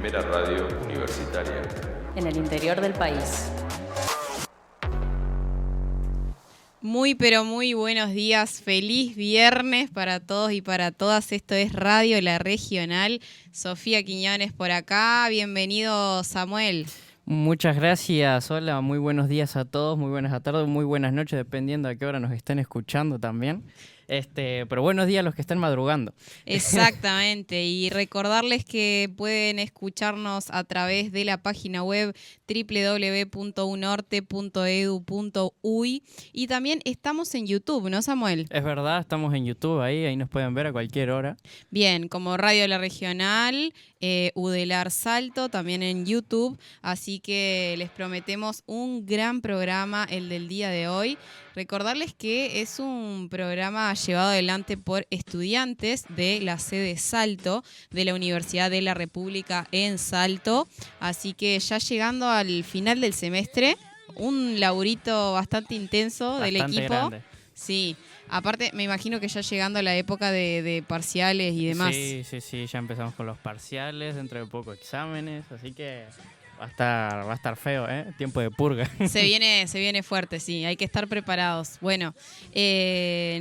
primera radio universitaria en el interior del país. Muy pero muy buenos días, feliz viernes para todos y para todas. Esto es Radio La Regional. Sofía Quiñones por acá, bienvenido Samuel. Muchas gracias, hola, muy buenos días a todos, muy buenas tardes, muy buenas noches, dependiendo a qué hora nos estén escuchando también. Pero buenos días a los que estén madrugando. Exactamente, y recordarles que pueden escucharnos a través de la página web www.unorte.edu.uy y también estamos en YouTube, ¿no, Samuel? Es verdad, estamos en YouTube ahí nos pueden ver a cualquier hora. Bien, como Radio La Regional, Udelar Salto, también en YouTube, así que les prometemos un gran programa el del día de hoy. Recordarles que es un programa llevado adelante por estudiantes de la sede Salto, de la Universidad de la República en Salto, así que ya llegando al final del semestre, un laburito bastante intenso del equipo. Grande. Sí, aparte me imagino que ya llegando a la época de parciales y demás. Sí, ya empezamos con los parciales, dentro de poco exámenes, así que va a estar feo, tiempo de purga. Se viene fuerte, sí, hay que estar preparados. Bueno,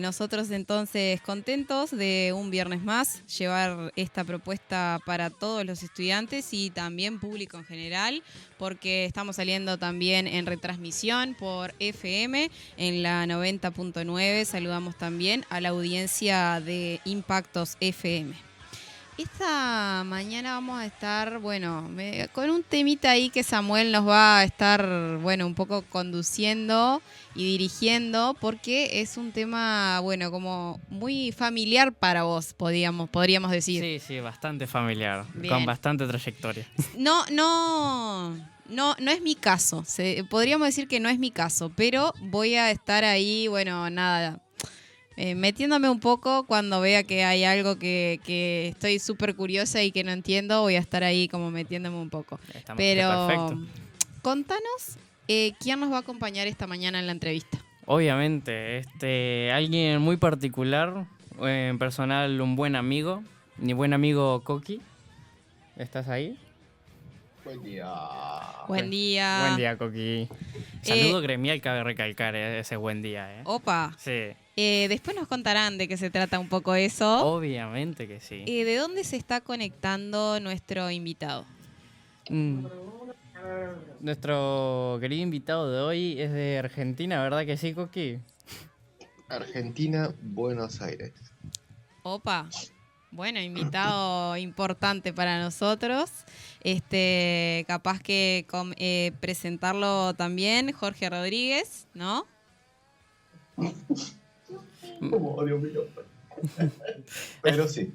nosotros entonces contentos de un viernes más, llevar esta propuesta para todos los estudiantes y también público en general, porque estamos saliendo también en retransmisión por FM en la 90.9. Saludamos también a la audiencia de Impactos FM. Esta mañana vamos a estar, con un temita ahí que Samuel nos va a estar, un poco conduciendo y dirigiendo, porque es un tema, como muy familiar para vos, podríamos decir. Sí, bastante familiar, Bien. Con bastante trayectoria. No es mi caso, podríamos decir que no es mi caso, pero voy a estar ahí, metiéndome un poco cuando vea que hay algo que estoy súper curiosa y que no entiendo, voy a estar ahí como metiéndome un poco. Pero perfecto. Contanos, ¿quién nos va a acompañar esta mañana en la entrevista? Obviamente, alguien muy particular, en personal un buen amigo, mi buen amigo Coqui. ¿Estás ahí? Buen día. Buen día. Buen día, Coqui. Saludo gremial, cabe recalcar ese buen día. Opa. Sí. Después nos contarán de qué se trata un poco eso. Obviamente que sí. ¿De dónde se está conectando nuestro invitado? Nuestro querido invitado de hoy es de Argentina, ¿verdad que sí, Coqui? Argentina, Buenos Aires. Opa. Bueno, invitado importante para nosotros. Capaz que presentarlo también, Jorge Rodríguez, ¿no? Oh, Dios mío. Pero sí.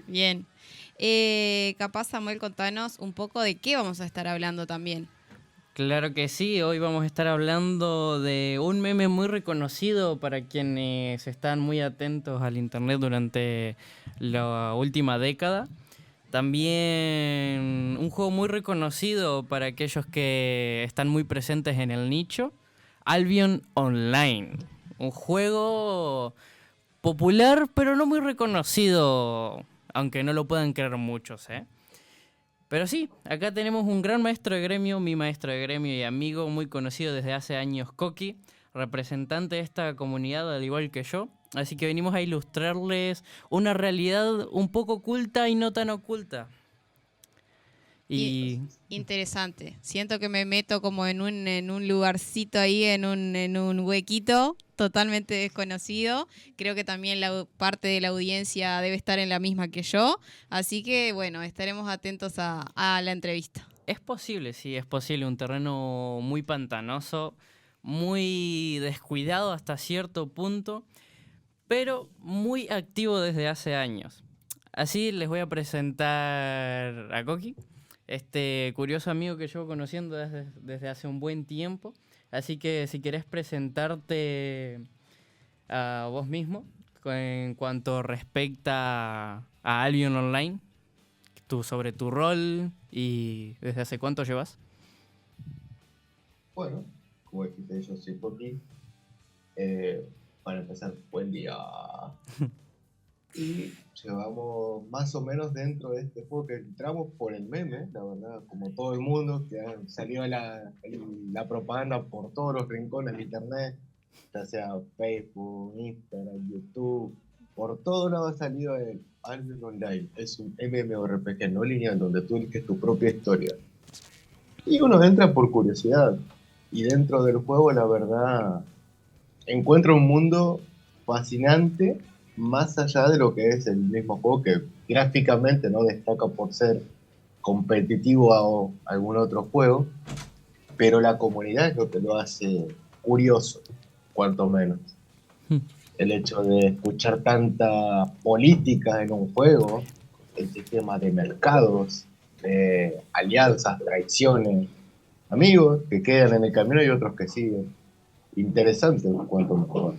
Bien. Capaz, Samuel, contanos un poco de qué vamos a estar hablando también. Claro que sí, hoy vamos a estar hablando de un meme muy reconocido para quienes están muy atentos al internet durante la última década. También un juego muy reconocido para aquellos que están muy presentes en el nicho, Albion Online. Un juego popular pero no muy reconocido, aunque no lo puedan creer muchos, Pero sí, acá tenemos un gran maestro de gremio, mi maestro de gremio y amigo muy conocido desde hace años, Coqui, representante de esta comunidad al igual que yo. Así que venimos a ilustrarles una realidad un poco oculta y no tan oculta. Interesante. Siento que me meto como en un lugarcito ahí, en un huequito totalmente desconocido. Creo que también la parte de la audiencia debe estar en la misma que yo. Así que, estaremos atentos a la entrevista. Es posible, sí, es posible. Un terreno muy pantanoso, muy descuidado hasta cierto punto, pero muy activo desde hace años. Así les voy a presentar a Coqui, este curioso amigo que llevo conociendo desde hace un buen tiempo. Así que si querés presentarte a vos mismo en cuanto respecta a Albion Online, sobre tu rol y desde hace cuánto llevas. Bueno, como dijiste, yo soy Coqui. Para empezar, buen día. y llevamos más o menos dentro de este juego que entramos por el meme, la verdad, como todo el mundo, que salió la propaganda por todos los rincones de internet, ya sea Facebook, Instagram, YouTube, por todo lado ha salido el Albion Online. Es un MMORPG no lineal donde tú eliges tu propia historia. Y uno entra por curiosidad. Y dentro del juego, la verdad, encuentra un mundo fascinante, más allá de lo que es el mismo juego, que gráficamente no destaca por ser competitivo a algún otro juego, pero la comunidad es lo que lo hace curioso, cuanto menos. El hecho de escuchar tanta política en un juego, el sistema de mercados, de alianzas, traiciones, amigos que quedan en el camino y otros que siguen. Interesante en cuanto mejor.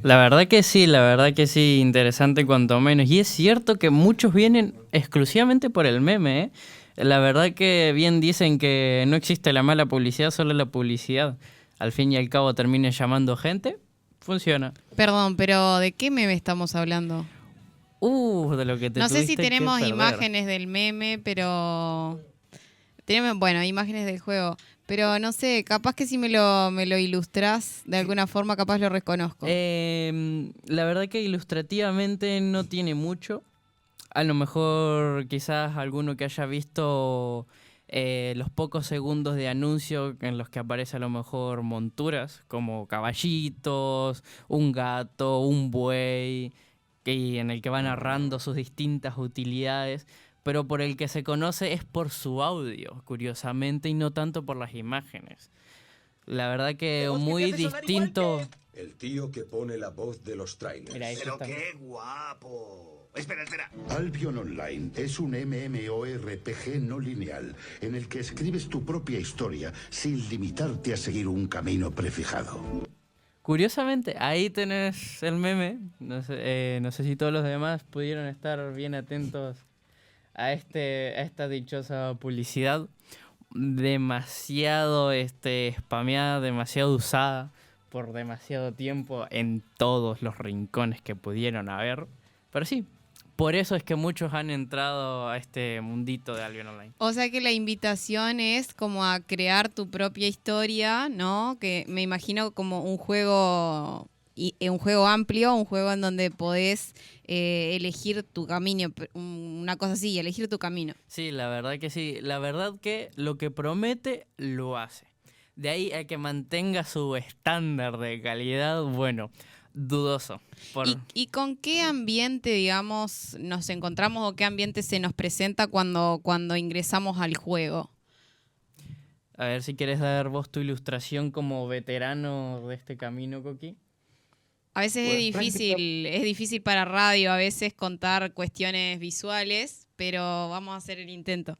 La verdad que sí, interesante cuanto menos. Y es cierto que muchos vienen exclusivamente por el meme, ¿eh? La verdad que bien dicen que no existe la mala publicidad, solo la publicidad. Al fin y al cabo termina llamando gente, funciona. Perdón, pero ¿de qué meme estamos hablando? De lo que te No sé si tuviste que tenemos perder. imágenes del meme, pero... Tenemos, bueno, imágenes del juego. Pero no sé, capaz que si me lo ilustrás de alguna forma, capaz lo reconozco. La verdad que ilustrativamente no tiene mucho. A lo mejor quizás alguno que haya visto los pocos segundos de anuncio en los que aparece a lo mejor monturas como caballitos, un gato, un buey, y en el que va narrando sus distintas utilidades, pero por el que se conoce es por su audio, curiosamente, y no tanto por las imágenes. La verdad que muy distinto... El tío que pone la voz de los trailers. Mira, ahí ¡Pero está. qué guapo! Espera. Albion Online es un MMORPG no lineal en el que escribes tu propia historia sin limitarte a seguir un camino prefijado. Curiosamente, ahí tenés el meme. No sé si todos los demás pudieron estar bien atentos a esta dichosa publicidad. Demasiado spameada, demasiado usada por demasiado tiempo en todos los rincones que pudieron haber. Pero sí, por eso es que muchos han entrado a este mundito de Albion Online. O sea que la invitación es como a crear tu propia historia, ¿no? Que me imagino como un juego amplio, un juego en donde podés elegir tu camino, una cosa así, elegir tu camino. Sí, la verdad que sí. La verdad que lo que promete, lo hace. De ahí a que mantenga su estándar de calidad, bueno, dudoso. ¿Y con qué ambiente, digamos, nos encontramos o qué ambiente se nos presenta cuando ingresamos al juego? A ver si quieres dar vos tu ilustración como veterano de este camino, Coqui. A veces es difícil para radio a veces contar cuestiones visuales, pero vamos a hacer el intento.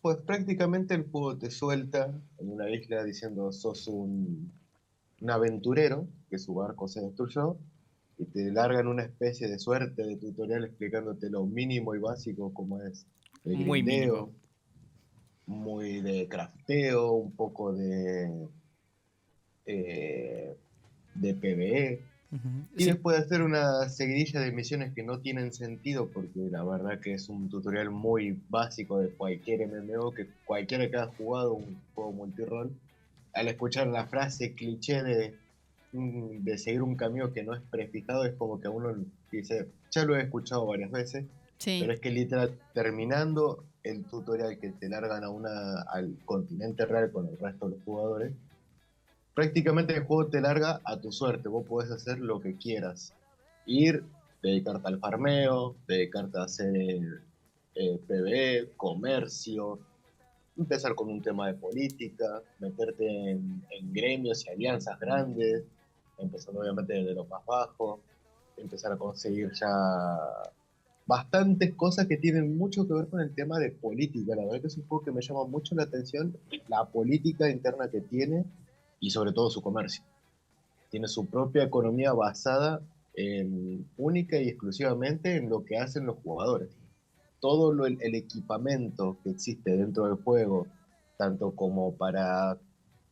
Pues prácticamente el juego te suelta en una isla diciendo sos un aventurero, que su barco se destruyó, y te largan una especie de suerte de tutorial explicándote lo mínimo y básico como es el Muy grindeo, mínimo. muy de crafteo, un poco de PvE, y Sí. después hacer una seguidilla de misiones que no tienen sentido, porque la verdad que es un tutorial muy básico de cualquier MMO, que cualquiera que haya jugado un juego multirol, al escuchar la frase cliché de seguir un camino que no es prefijado, es como que uno dice, ya lo he escuchado varias veces, Sí. pero es que literal, terminando el tutorial que te largan al continente real con el resto de los jugadores, prácticamente el juego te larga a tu suerte, vos podés hacer lo que quieras. Ir, dedicarte al farmeo, dedicarte a hacer PvE, comercio, empezar con un tema de política, meterte en gremios y alianzas grandes, empezando obviamente desde lo más bajo, empezar a conseguir ya bastantes cosas que tienen mucho que ver con el tema de política. La verdad que es un juego que me llama mucho la atención, la política interna que tiene y sobre todo su comercio. Tiene su propia economía basada única y exclusivamente en lo que hacen los jugadores. Todo el equipamiento que existe dentro del juego, tanto como para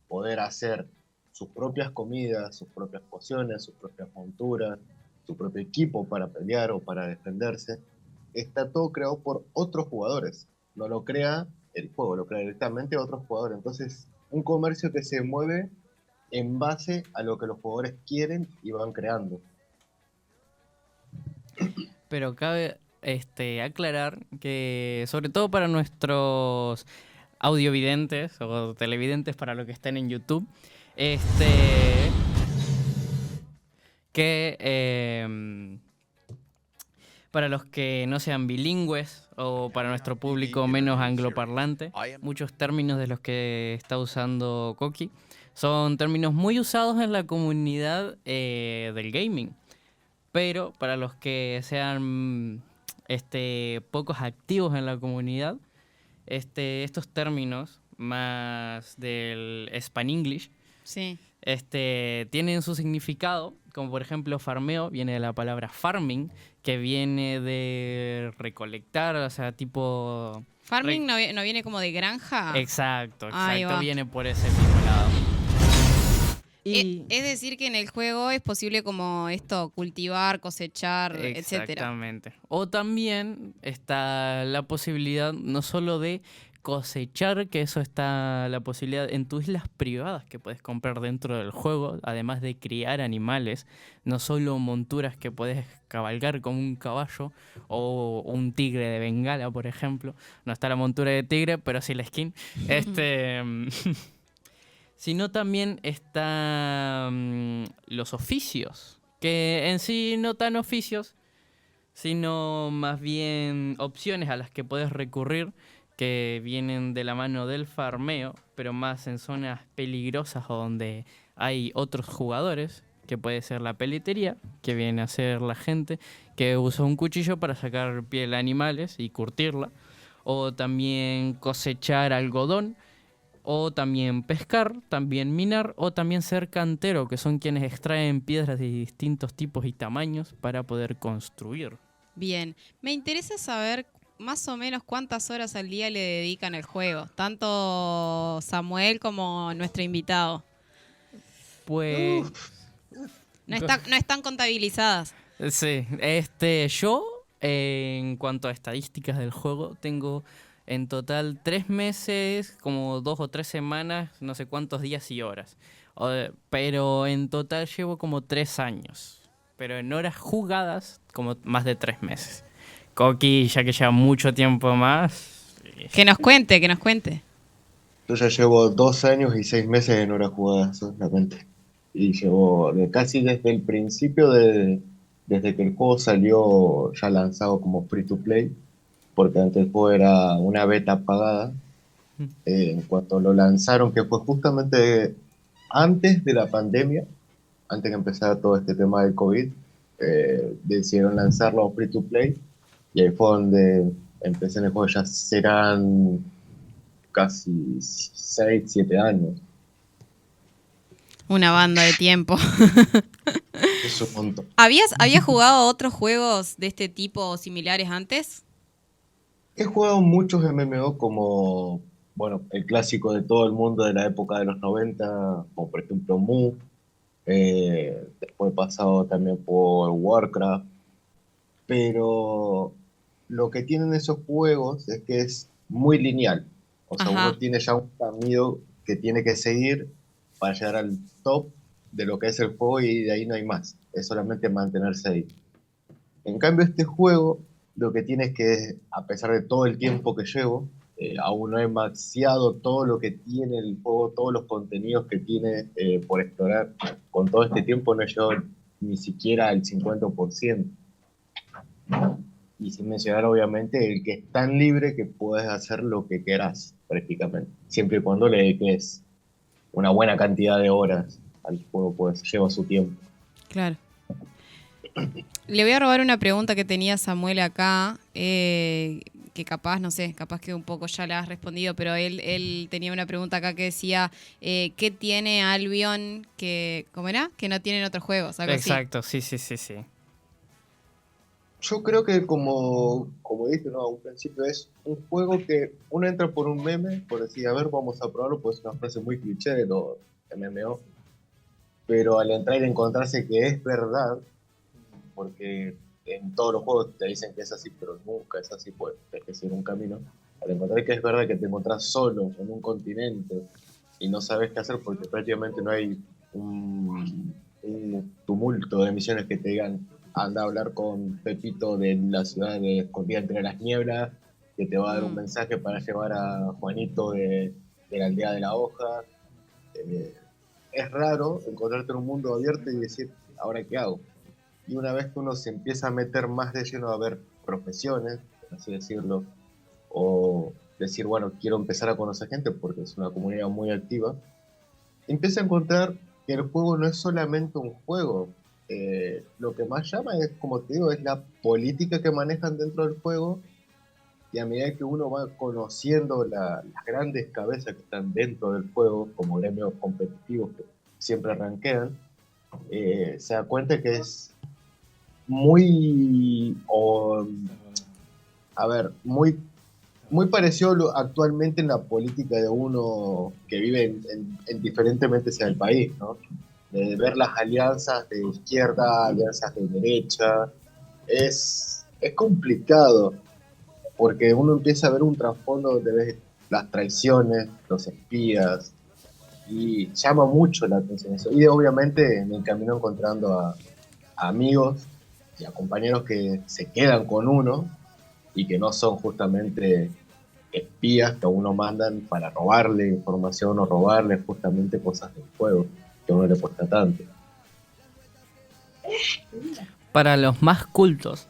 poder hacer sus propias comidas, sus propias pociones, sus propias monturas, su propio equipo para pelear o para defenderse, está todo creado por otros jugadores. No lo crea el juego, lo crea directamente otros jugadores. Entonces, un comercio que se mueve en base a lo que los jugadores quieren y van creando. Pero cabe aclarar que, sobre todo para nuestros audiovidentes o televidentes, para los que estén en YouTube, que para los que no sean bilingües o para nuestro público menos angloparlante, muchos términos de los que está usando Koki son términos muy usados en la comunidad del gaming. Pero para los que sean pocos activos en la comunidad, estos términos más del Span-English Sí. tienen su significado, como por ejemplo farmeo, viene de la palabra farming, que viene de recolectar, o sea, tipo... ¿Farming no viene como de granja? Exacto, Ahí va. viene por ese mismo lado. Y... Es decir que en el juego es posible como esto, cultivar, cosechar, etcétera. Exactamente. O también está la posibilidad no solo de cosechar, que eso está la posibilidad en tus islas privadas que puedes comprar dentro del juego, además de criar animales, no solo monturas que puedes cabalgar como un caballo o un tigre de Bengala, por ejemplo. No está la montura de tigre, pero sí la skin. Sino también están los oficios, que en sí no tan oficios, sino más bien opciones a las que puedes recurrir, que vienen de la mano del farmeo, pero más en zonas peligrosas o donde hay otros jugadores, que puede ser la peletería, que viene a ser la gente que usa un cuchillo para sacar piel a animales y curtirla, o también cosechar algodón, o también pescar, también minar, o también ser cantero, que son quienes extraen piedras de distintos tipos y tamaños para poder construir. Bien, me interesa saber más o menos cuántas horas al día le dedican al juego, tanto Samuel como nuestro invitado. Pues... No están contabilizadas. Sí, yo, en cuanto a estadísticas del juego, tengo en total 3 meses, como 2 o 3 semanas, no sé cuántos días y horas. Pero en total llevo como 3 años. Pero en horas jugadas, como más de 3 meses. Koki, ya que lleva mucho tiempo más... Que nos cuente. Yo ya llevo 2 años y 6 meses en horas jugadas solamente. Y llevo casi desde el principio, desde que el juego salió ya lanzado como free to play, porque antes el juego era una beta pagada. En cuanto lo lanzaron, que fue justamente antes de la pandemia, antes que empezara todo este tema del COVID, decidieron lanzarlo free to play, y ahí fue donde empecé en el juego. Ya serán casi 6, 7 años. Una banda de tiempo. Es un montón. ¿Habías jugado otros juegos de este tipo o similares antes? He jugado muchos MMO como, bueno, el clásico de todo el mundo de la época de los 90, como por ejemplo Mu. Después he pasado también por Warcraft. Pero lo que tienen esos juegos es que es muy lineal. O sea, Ajá. uno tiene ya un camino que tiene que seguir para llegar al top de lo que es el juego, y de ahí no hay más. Es solamente mantenerse ahí. En cambio, este juego lo que tiene es que, a pesar de todo el tiempo que llevo, aún no he maxeado todo lo que tiene el juego, todos los contenidos que tiene por explorar. Con todo este tiempo no he llegado ni siquiera al 50%. Y sin mencionar, obviamente, el que es tan libre que puedes hacer lo que quieras, prácticamente. Siempre y cuando le dediques una buena cantidad de horas al juego, pues lleva su tiempo. Claro. Le voy a robar una pregunta que tenía Samuel acá, que capaz, no sé, capaz que un poco ya la has respondido, pero él tenía una pregunta acá que decía, ¿qué tiene Albion que, ¿cómo era? Que no tienen otros juegos, algo Exacto, así. sí. Yo creo que como dije, ¿no?, a un principio, es un juego que uno entra por un meme, por decir, a ver, vamos a probarlo, pues es una frase muy cliché de los MMO, pero al entrar y encontrarse que es verdad, porque en todos los juegos te dicen que es así, pero nunca es así, pues tienes que seguir un camino. Al encontrar que es verdad que te encontrás solo en un continente y no sabes qué hacer porque prácticamente no hay un tumulto de misiones que te digan anda a hablar con Pepito de la ciudad de escondida entre las nieblas, que te va a dar un mensaje para llevar a Juanito de la aldea de la hoja. Es raro encontrarte en un mundo abierto y decir, ¿ahora qué hago? Y una vez que uno se empieza a meter más de lleno a ver profesiones, por así decirlo, o decir, bueno, quiero empezar a conocer gente porque es una comunidad muy activa, empieza a encontrar que el juego no es solamente un juego. Lo que más llama es, como te digo, es la política que manejan dentro del juego, y a medida que uno va conociendo las grandes cabezas que están dentro del juego, como gremios competitivos que siempre rankean, se da cuenta que es muy, muy, muy parecido actualmente en la política de uno que vive diferentemente sea el país, ¿no? De ver las alianzas de izquierda, alianzas de derecha, es complicado, porque uno empieza a ver un trasfondo donde ves las traiciones, los espías, y llama mucho la atención eso. Y obviamente en el camino encontrando a amigos y a compañeros que se quedan con uno y que no son justamente espías que a uno mandan para robarle información o robarle justamente cosas del juego que a uno le cuesta tanto. Para los más cultos,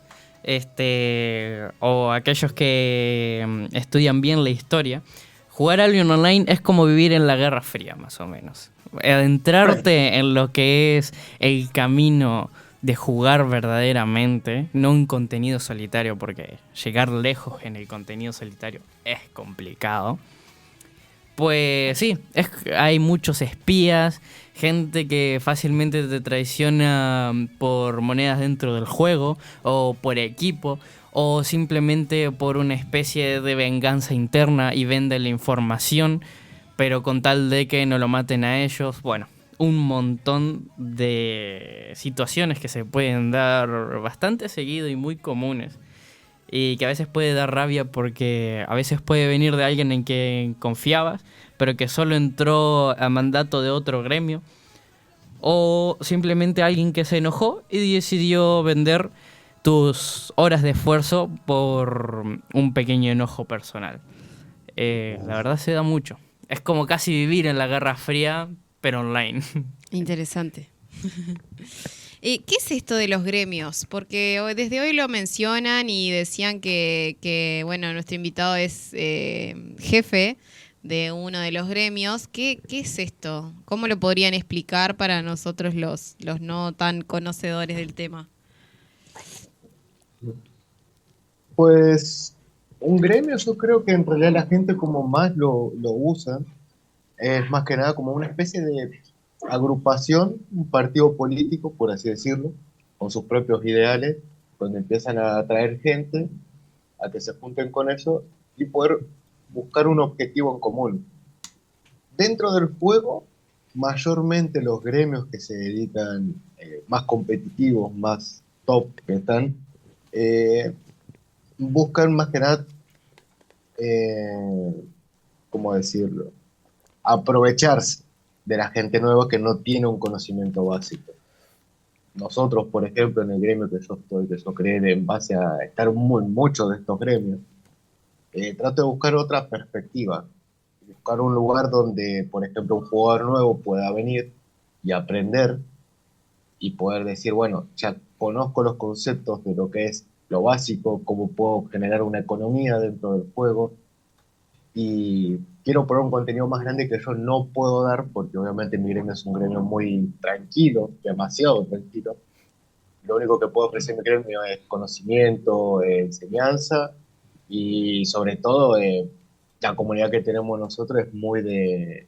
o aquellos que estudian bien la historia, jugar Albion Online es como vivir en la Guerra Fría, más o menos. Adentrarte en lo que es el camino de jugar verdaderamente, no un contenido solitario, porque llegar lejos en el contenido solitario es complicado. Pues sí, hay muchos espías, gente que fácilmente te traiciona por monedas dentro del juego, o por equipo, o simplemente por una especie de venganza interna y vende la información, pero con tal de que no lo maten a ellos. Bueno, un montón de situaciones que se pueden dar bastante seguido y muy comunes. Y que a veces puede dar rabia porque a veces puede venir de alguien en quien confiabas, pero que solo entró a mandato de otro gremio. O simplemente alguien que se enojó y decidió vender tus horas de esfuerzo por un pequeño enojo personal. La verdad se da mucho. Es como casi vivir en la Guerra Fría, pero online. Interesante. ¿Qué es esto de los gremios? Porque desde hoy lo mencionan y decían que bueno, nuestro invitado es jefe de uno de los gremios. ¿Qué es esto? ¿Cómo lo podrían explicar para nosotros los no tan conocedores del tema? Pues un gremio yo creo que en realidad la gente como más lo usa es más que nada como una especie de agrupación, un partido político, por así decirlo, con sus propios ideales, donde empiezan a atraer gente a que se junten con eso y poder buscar un objetivo en común. Dentro del juego, mayormente los gremios que se dedican más competitivos, más top que están, buscan más que nada, ¿cómo decirlo? Aprovecharse de la gente nueva que no tiene un conocimiento básico. Nosotros, por ejemplo, en el gremio que yo estoy, que yo creé en base a estar muchos de estos gremios, trato de buscar otra perspectiva, buscar un lugar donde, por ejemplo, un jugador nuevo pueda venir y aprender y poder decir, bueno, ya conozco los conceptos de lo que es lo básico, cómo puedo generar una economía dentro del juego, y quiero poner un contenido más grande que yo no puedo dar, porque obviamente mi gremio es un gremio muy tranquilo, demasiado tranquilo. Lo único que puedo ofrecer en mi gremio es conocimiento, enseñanza, y sobre todo la comunidad que tenemos nosotros es muy de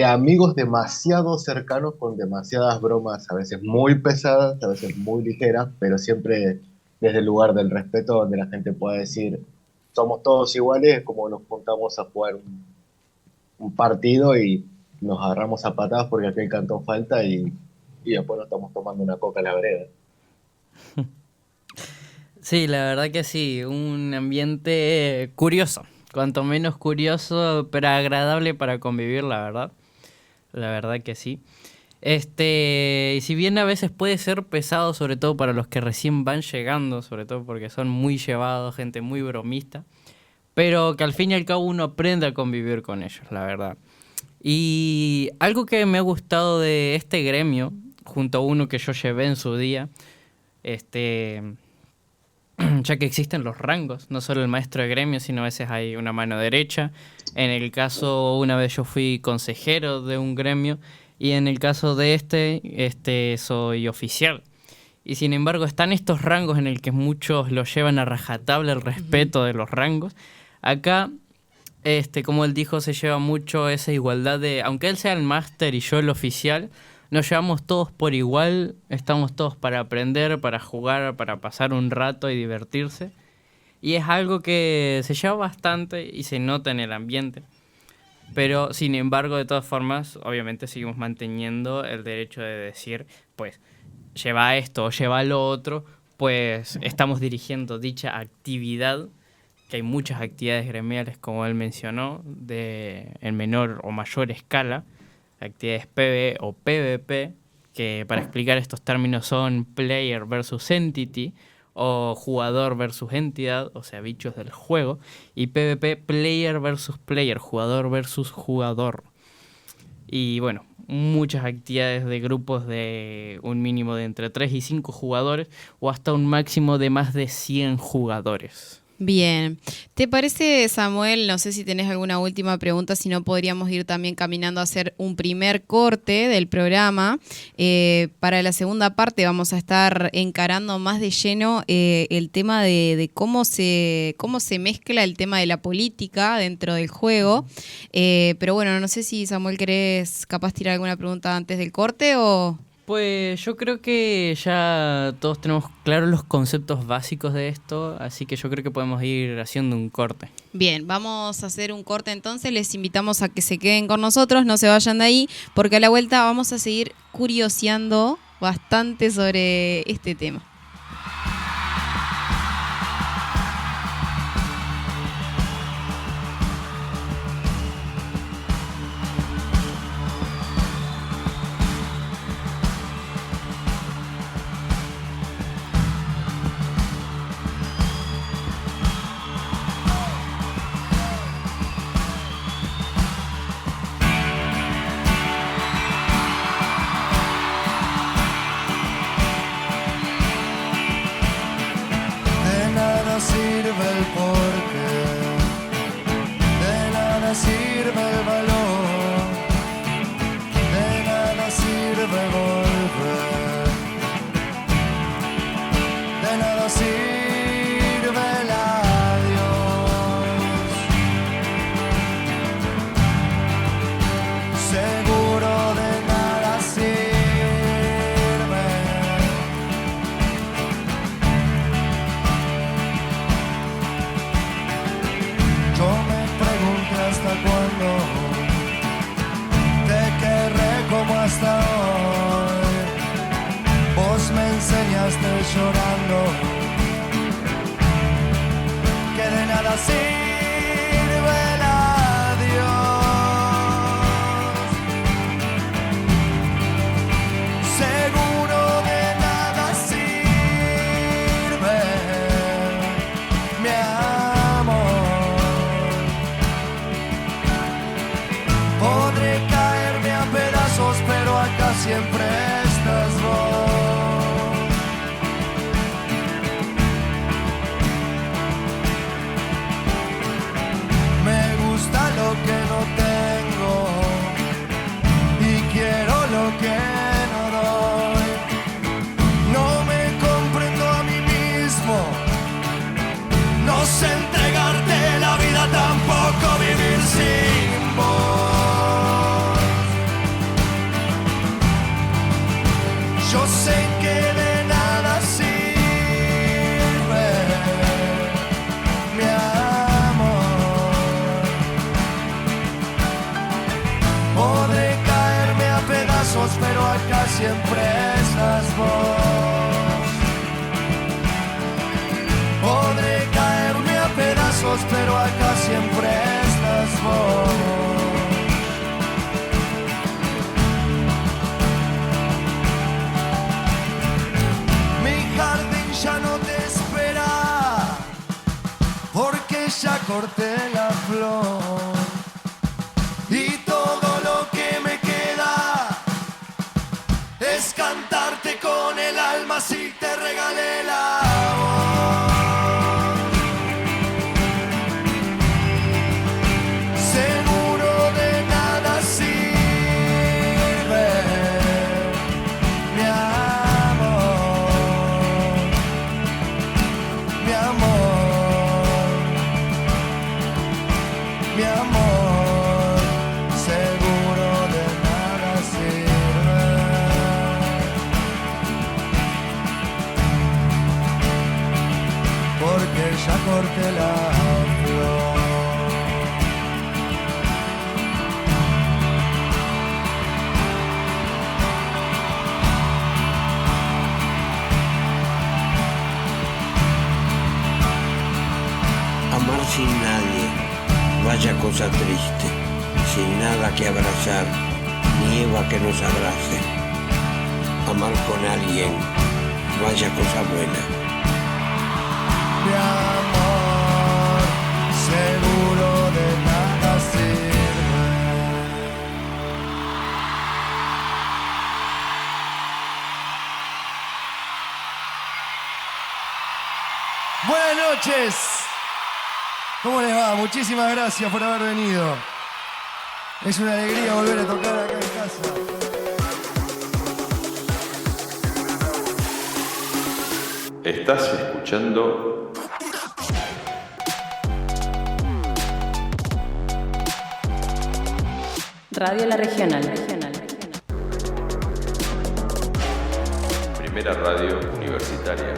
amigos demasiado cercanos, con demasiadas bromas, a veces muy pesadas, a veces muy ligeras, pero siempre desde el lugar del respeto, donde la gente pueda decir, somos todos iguales, como nos juntamos a jugar un partido y nos agarramos a patadas porque aquel cantó falta y después nos estamos tomando una coca a la vereda. Sí, la verdad que sí, un ambiente curioso, cuanto menos curioso, pero agradable para convivir, la verdad que sí. Y si bien a veces puede ser pesado, sobre todo para los que recién van llegando, sobre todo porque son muy llevados, gente muy bromista, pero que al fin y al cabo uno aprende a convivir con ellos, la verdad. Y algo que me ha gustado de este gremio, junto a uno que yo llevé en su día, ya que existen los rangos, no solo el maestro de gremio, sino a veces hay una mano derecha. En el caso, una vez yo fui consejero de un gremio, y en el caso de soy oficial. Y sin embargo, están estos rangos en el que muchos lo llevan a rajatabla el respeto de los rangos. Acá, como él dijo, se lleva mucho esa igualdad de, aunque él sea el máster y yo el oficial, nos llevamos todos por igual, estamos todos para aprender, para jugar, para pasar un rato y divertirse. Y es algo que se lleva bastante y se nota en el ambiente. Pero, sin embargo, de todas formas, obviamente seguimos manteniendo el derecho de decir, pues, lleva esto o lleva lo otro, pues estamos dirigiendo dicha actividad, que hay muchas actividades gremiales, como él mencionó, en menor o mayor escala, actividades PvE o PvP, que para explicar estos términos son player versus entity, o jugador versus entidad, o sea, bichos del juego, y PvP, player versus player, jugador versus jugador. Y bueno, muchas actividades de grupos de un mínimo de entre 3 y 5 jugadores, o hasta un máximo de más de 100 jugadores. Bien. ¿Te parece, Samuel? No sé si tenés alguna última pregunta, si no podríamos ir también caminando a hacer un primer corte del programa. Para la segunda parte vamos a estar encarando más de lleno el tema de cómo se mezcla el tema de la política dentro del juego. Pero bueno, no sé si, Samuel, querés capaz tirar alguna pregunta antes del corte o... Pues yo creo que ya todos tenemos claros los conceptos básicos de esto, así que yo creo que podemos ir haciendo un corte. Bien, vamos a hacer un corte entonces, les invitamos a que se queden con nosotros, no se vayan de ahí, porque a la vuelta vamos a seguir curioseando bastante sobre este tema. Llorando, que de nada sirve el adiós. Seguro de nada sirve mi amor. Podré caerme a pedazos, pero acá siempre estás vos. Que no tengo y quiero lo que no doy. No me comprendo a mí mismo, no sé entregarte la vida, tampoco vivir sin vos. Yo sé que de nada sirve mi podré caerme a pedazos, pero acá siempre estás vos. pedazos, pero acá siempre estás vos. Mi jardín ya no te espera, porque ya corté la flor. Y todo lo que me queda es cantarte con el alma si te regalé la voz. Seguro de nada sirve, mi amor, mi amor, mi amor. Seguro de nada sirve, porque ya corté la flor. Amar sin nadie, vaya cosa triste, sin nada que abrazar, ni Eva que nos abrace. Amar con alguien, vaya cosa buena. Mi amor, seguro de nada sirve. Buenas noches. ¿Cómo les va? Muchísimas gracias por haber venido. Es una alegría volver a tocar acá en casa. Estás escuchando Radio La Regional. Primera radio universitaria.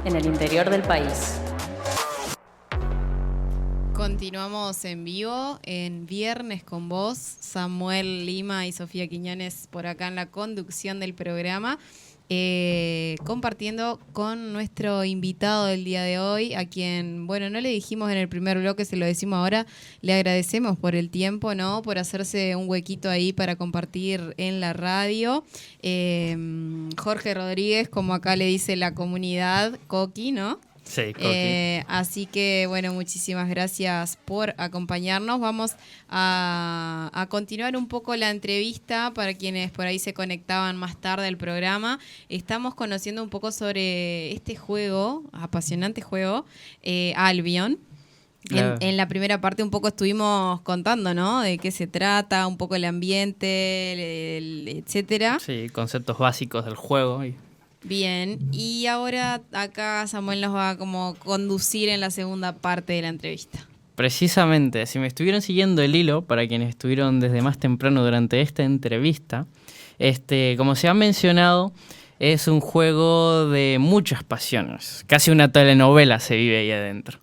En el interior del país. Continuamos en vivo en Viernes con Vos, Samuel Lima y Sofía Quiñones por acá en la conducción del programa, compartiendo con nuestro invitado del día de hoy, a quien, bueno, no le dijimos en el primer bloque, se lo decimos ahora, le agradecemos por el tiempo, ¿no? Por hacerse un huequito ahí para compartir en la radio. Jorge Rodríguez, como acá le dice la comunidad, Coqui, ¿no? Sí, Coqui. Así que, bueno, muchísimas gracias por acompañarnos. Vamos a continuar un poco la entrevista para quienes por ahí se conectaban más tarde al programa. Estamos conociendo un poco sobre este juego, apasionante juego, Albion. Claro. En la primera parte un poco estuvimos contando, ¿no? De qué se trata, un poco el ambiente, etcétera. Sí, conceptos básicos del juego. Bien, y ahora acá Samuel nos va a como conducir en la segunda parte de la entrevista. Precisamente, si me estuvieron siguiendo el hilo, para quienes estuvieron desde más temprano durante esta entrevista, como se ha mencionado, es un juego de muchas pasiones. Casi una telenovela se vive ahí adentro.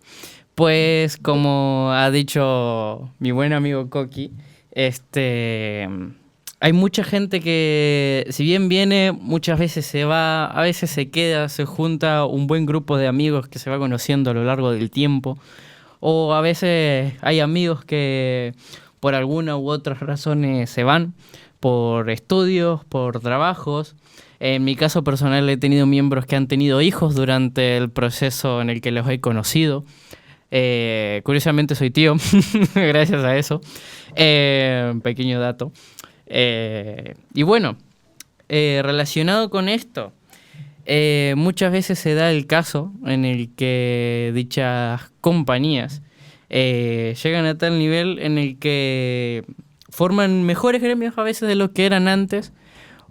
Pues, como ha dicho mi buen amigo Coqui, hay mucha gente que, si bien viene, muchas veces se va, a veces se queda, se junta un buen grupo de amigos que se va conociendo a lo largo del tiempo. O a veces hay amigos que por alguna u otras razones se van, por estudios, por trabajos. En mi caso personal he tenido miembros que han tenido hijos durante el proceso en el que los he conocido. Curiosamente soy tío, gracias a eso. Pequeño dato. Y bueno, relacionado con esto, muchas veces se da el caso en el que dichas compañías llegan a tal nivel en el que forman mejores gremios a veces de lo que eran antes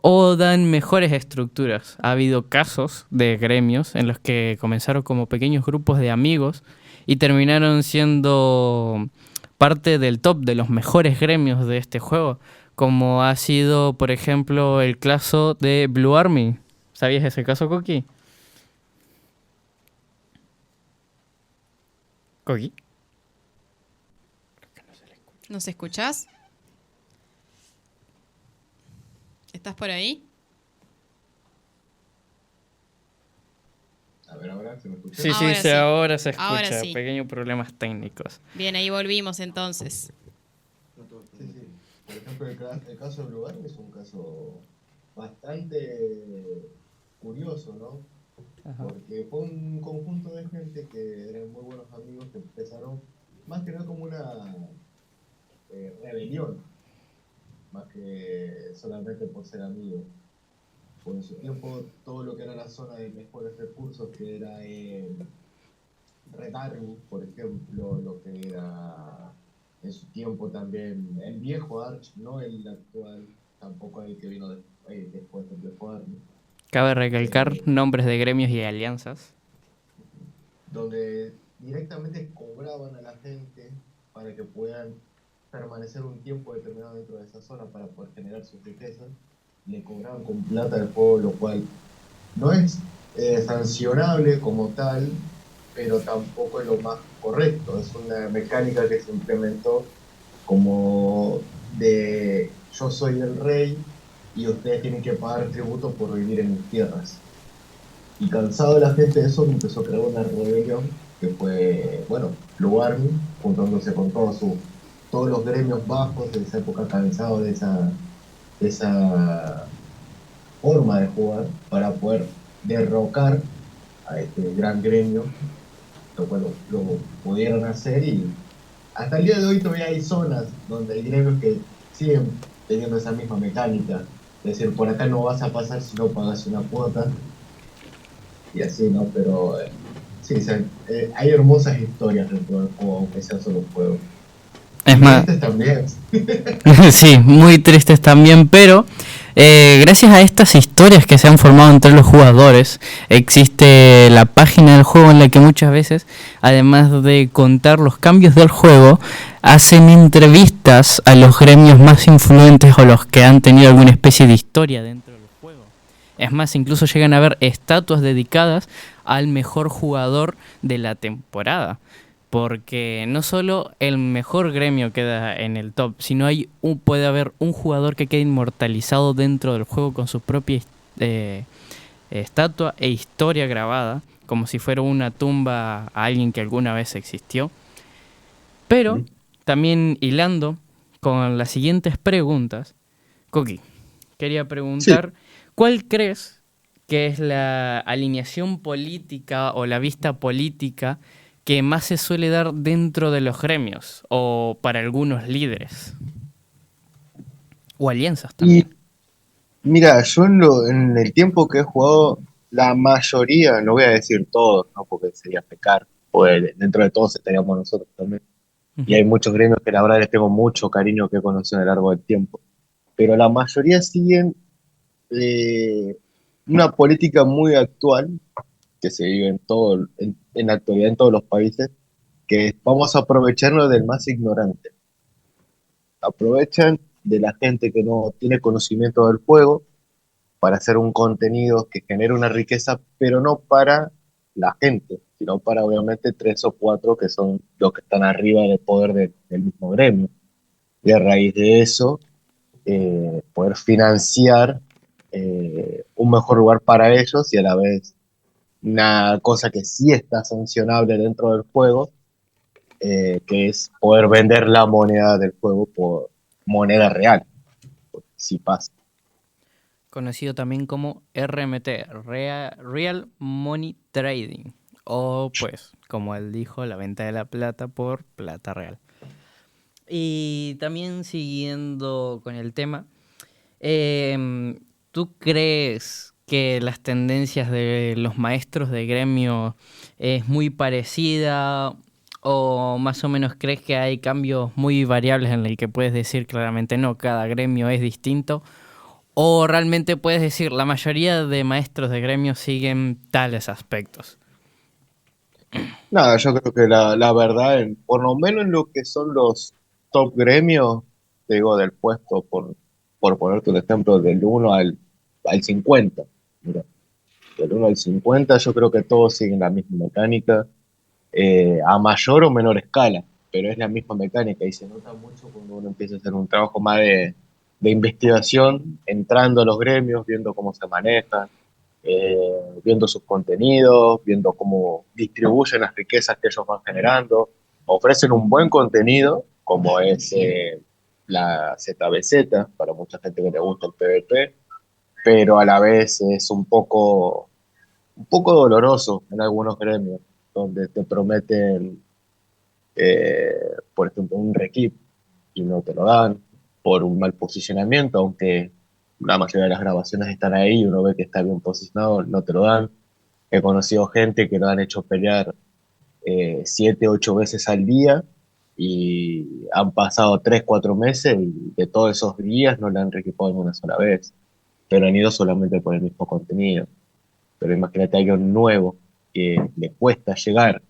o dan mejores estructuras. Ha habido casos de gremios en los que comenzaron como pequeños grupos de amigos y terminaron siendo parte del top de los mejores gremios de este juego, como ha sido, por ejemplo, el caso de Blue Army. ¿Sabías ese caso, Coqui? ¿Coqui? ¿Nos escuchás? ¿Estás por ahí? A ver ahora. ¿se me escucha? Sí, Ahora sí, sí. ahora se escucha. Ahora sí. Pequeños problemas técnicos. Bien, ahí volvimos entonces. Sí, sí. Por ejemplo, el caso de Blue es un caso bastante curioso, ¿no? Ajá. Porque fue un conjunto de gente que eran muy buenos amigos que empezaron más que nada como una rebelión, más que solamente por ser amigos. Por en su tiempo, todo lo que era la zona de mejores recursos, que era Red Army, por ejemplo, lo que era en su tiempo también el viejo Arch, no el actual, tampoco el que vino después del viejo Army. Cabe recalcar nombres de gremios y alianzas. Donde directamente cobraban a la gente para que puedan permanecer un tiempo determinado dentro de esa zona para poder generar sus riquezas. Le cobraban con plata del juego, lo cual no es sancionable como tal, pero tampoco es lo más correcto. Es una mecánica que se implementó como de yo soy el rey y ustedes tienen que pagar tributo por vivir en mis tierras. Y cansado de la gente de eso, empezó a crear una rebelión que fue, bueno, Blue Army, juntándose con todos los gremios bajos de esa época, cansados de esa forma de jugar, para poder derrocar a este gran gremio, lo cual lo pudieron hacer. Y hasta el día de hoy todavía hay zonas donde hay gremios que siguen teniendo esa misma mecánica. Es decir, por acá no vas a pasar si no pagas una cuota. Y así, ¿no? Pero sí, hay hermosas historias dentro del juego, aunque sea solo un juego. Es más, También. sí, muy tristes también, pero gracias a estas historias que se han formado entre los jugadores, existe la página del juego en la que muchas veces, además de contar los cambios del juego, hacen entrevistas a los gremios más influyentes o los que han tenido alguna especie de historia dentro del juego. Es más, incluso llegan a haber estatuas dedicadas al mejor jugador de la temporada. Porque no solo el mejor gremio queda en el top, sino puede haber un jugador que quede inmortalizado dentro del juego con su propia estatua e historia grabada, como si fuera una tumba a alguien que alguna vez existió. Pero también hilando con las siguientes preguntas, Coqui, quería preguntar, ¿cuál crees que es la alineación política o la vista política que más se suele dar dentro de los gremios o para algunos líderes? O alianzas también. Y mira, yo en el tiempo que he jugado, la mayoría, no voy a decir todos, ¿no? Porque sería pecar, pues dentro de todos estaríamos nosotros también. Y hay muchos gremios que la verdad les tengo mucho cariño que he conocido a lo largo del tiempo. Pero la mayoría siguen una política muy actual que se vive en la actualidad en todos los países, que vamos a aprovecharnos del más ignorante. Aprovechan de la gente que no tiene conocimiento del juego para hacer un contenido que genere una riqueza, pero no para la gente, sino para obviamente 3 o 4 que son los que están arriba del poder del mismo gremio. Y a raíz de eso, poder financiar un mejor lugar para ellos y a la vez una cosa que sí está sancionable dentro del juego, que es poder vender la moneda del juego por moneda real. Sí pasa. Conocido también como RMT, Real Money Trading. O pues, como él dijo, la venta de la plata por plata real. Y también siguiendo con el tema, ¿tú crees que las tendencias de los maestros de gremio es muy parecida o más o menos crees que hay cambios muy variables en el que puedes decir claramente no, cada gremio es distinto? ¿O realmente puedes decir la mayoría de maestros de gremio siguen tales aspectos? Nada, yo creo que la verdad, por lo menos en lo que son los top gremios, te digo, del puesto, por ponerte un ejemplo, del 1 al 50. Mira, del 1 al 50 yo creo que todos siguen la misma mecánica, a mayor o menor escala, pero es la misma mecánica y se nota mucho cuando uno empieza a hacer un trabajo más de investigación, entrando a los gremios, viendo cómo se manejan, viendo sus contenidos, viendo cómo distribuyen las riquezas que ellos van generando. Ofrecen un buen contenido, como es la ZBZ, para mucha gente que le gusta el PvP, pero a la vez es un poco doloroso en algunos gremios, donde te prometen, eh, por ejemplo, un rekeep y no te lo dan, por un mal posicionamiento, aunque la mayoría de las grabaciones están ahí y uno ve que está bien posicionado, no te lo dan. He conocido gente que lo han hecho pelear 7, 8 veces al día y han pasado 3, 4 meses y de todos esos días no le han reequipado ni una sola vez, pero han ido solamente por el mismo contenido. Pero imagínate a alguien nuevo que le cuesta llegar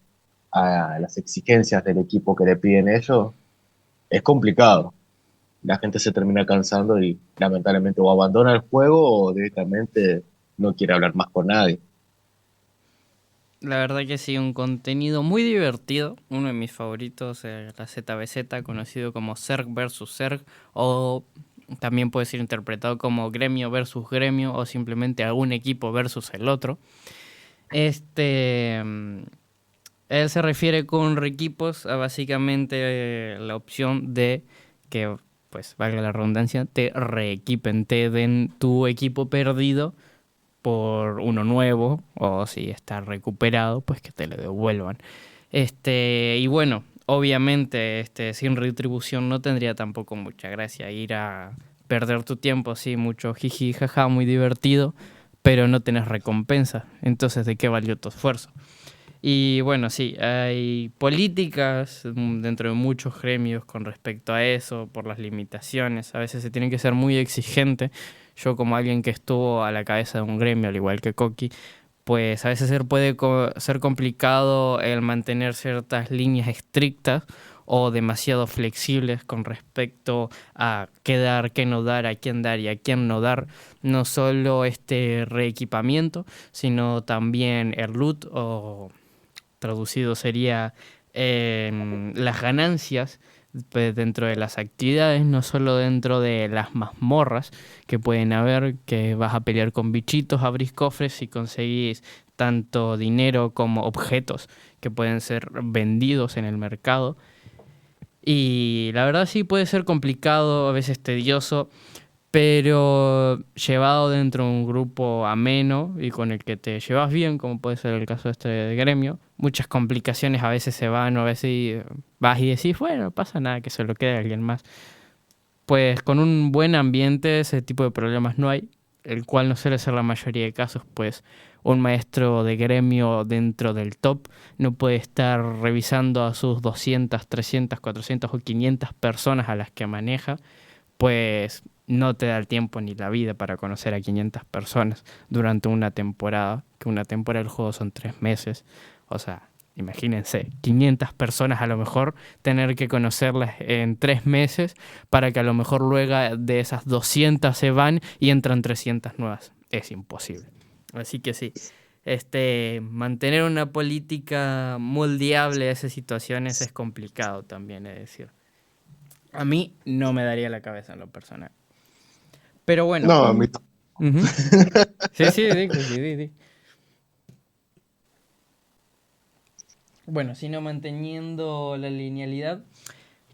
a las exigencias del equipo que le piden ellos, es complicado. La gente se termina cansando y lamentablemente o abandona el juego o directamente no quiere hablar más con nadie. La verdad que sí, un contenido muy divertido, uno de mis favoritos, la ZBZ, conocido como Zerg versus Zerg, o también puede ser interpretado como gremio versus gremio, o simplemente algún equipo versus el otro. Él se refiere con requipos a básicamente la opción de que, pues valga la redundancia, te reequipen, te den tu equipo perdido por uno nuevo, o si está recuperado, pues que te lo devuelvan. Y bueno, obviamente sin retribución no tendría tampoco mucha gracia ir a perder tu tiempo, sí, mucho jiji, jaja, muy divertido, pero no tenés recompensa. Entonces, ¿de qué valió tu esfuerzo? Y bueno, sí, hay políticas dentro de muchos gremios con respecto a eso, por las limitaciones. A veces se tiene que ser muy exigente. Yo, como alguien que estuvo a la cabeza de un gremio, al igual que Coqui, pues a veces puede ser complicado el mantener ciertas líneas estrictas o demasiado flexibles con respecto a qué dar, qué no dar, a quién dar y a quién no dar. No solo este reequipamiento, sino también el loot, o traducido sería las ganancias dentro de las actividades, no solo dentro de las mazmorras que pueden haber, que vas a pelear con bichitos, abrís cofres y conseguís tanto dinero como objetos que pueden ser vendidos en el mercado. Y la verdad sí puede ser complicado, a veces tedioso, pero llevado dentro de un grupo ameno y con el que te llevas bien, como puede ser el caso de gremio, muchas complicaciones a veces se van, o a veces vas y decís, bueno, no pasa nada, que se lo quede a alguien más. Pues con un buen ambiente ese tipo de problemas no hay, el cual no suele ser la mayoría de casos, pues un maestro de gremio dentro del top no puede estar revisando a sus 200, 300, 400 o 500 personas a las que maneja, pues no te da el tiempo ni la vida para conocer a 500 personas durante una temporada, que una temporada del juego son 3 meses. O sea, imagínense, 500 personas a lo mejor tener que conocerlas en 3 meses para que a lo mejor luego de esas 200 se van y entran 300 nuevas. Es imposible. Así que sí, mantener una política moldeable a esas situaciones es complicado también, es decir. A mí no me daría la cabeza en lo personal. Pero bueno. No, a mí Sí, di. Bueno, sino manteniendo la linealidad.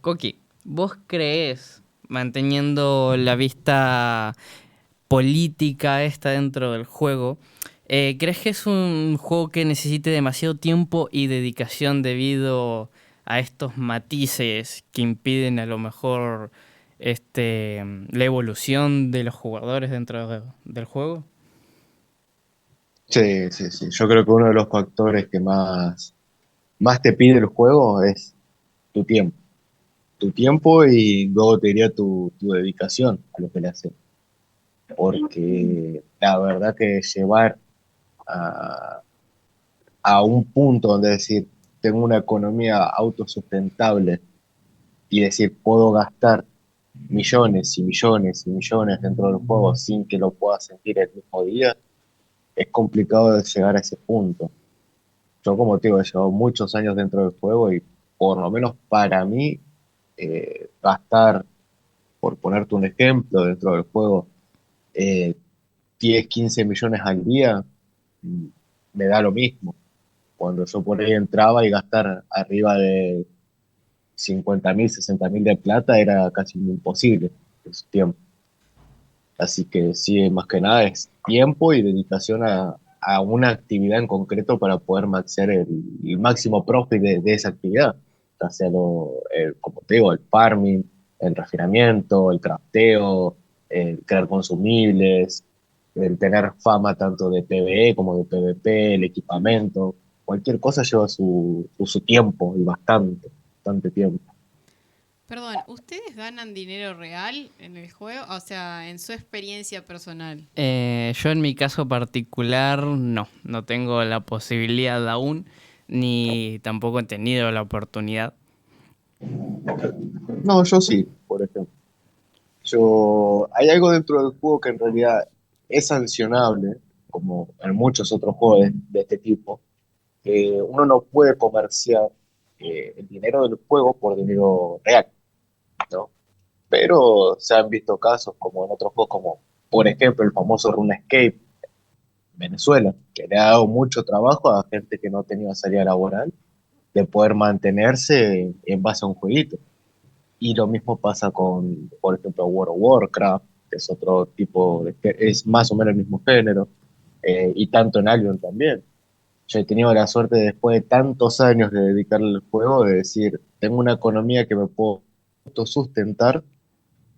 Coqui, ¿vos creés, manteniendo la vista política esta dentro del juego, crees que es un juego que necesite demasiado tiempo y dedicación debido a estos matices que impiden a lo mejor la evolución de los jugadores dentro del juego? Sí. Yo creo que uno de los factores que más te pide el juego es tu tiempo. Tu tiempo y luego te diría tu dedicación a lo que le haces. Porque la verdad que llevar a, a un punto donde decir, tengo una economía autosustentable y decir, puedo gastar millones y millones y millones dentro del juego sin que lo pueda sentir el mismo día, es complicado de llegar a ese punto. Yo, como te digo, he llevado muchos años dentro del juego y por lo menos para mí, gastar, por ponerte un ejemplo, dentro del juego, 10, 15 millones al día, mm, me da lo mismo. Cuando yo por ahí entraba y gastar arriba de 50.000, 60.000 de plata era casi imposible en su tiempo. Así que sí, más que nada es tiempo y dedicación a una actividad en concreto para poder maxear el máximo profit de esa actividad. Ya sea como te digo, el farming, el refinamiento, el crafteo, el crear consumibles, el tener fama tanto de PvE como de PvP, el equipamiento. Cualquier cosa lleva su tiempo y bastante tiempo. Perdón, ¿ustedes ganan dinero real en el juego? O sea, en su experiencia personal. Yo en mi caso particular no tengo la posibilidad aún, ni tampoco he tenido la oportunidad. No, yo sí, por ejemplo. Hay algo dentro del juego que en realidad es sancionable, como en muchos otros juegos de este tipo. Uno no puede comerciar el dinero del juego por dinero real, ¿no? Pero se han visto casos como en otros juegos, como por ejemplo el famoso RuneScape, Venezuela, que le ha dado mucho trabajo a gente que no tenía salida laboral de poder mantenerse en base a un jueguito. Y lo mismo pasa con, por ejemplo, World of Warcraft, que es otro tipo, es más o menos el mismo género, y tanto en Albion también. Yo he tenido la suerte, después de tantos años de dedicarle al juego, de decir, tengo una economía que me puedo sustentar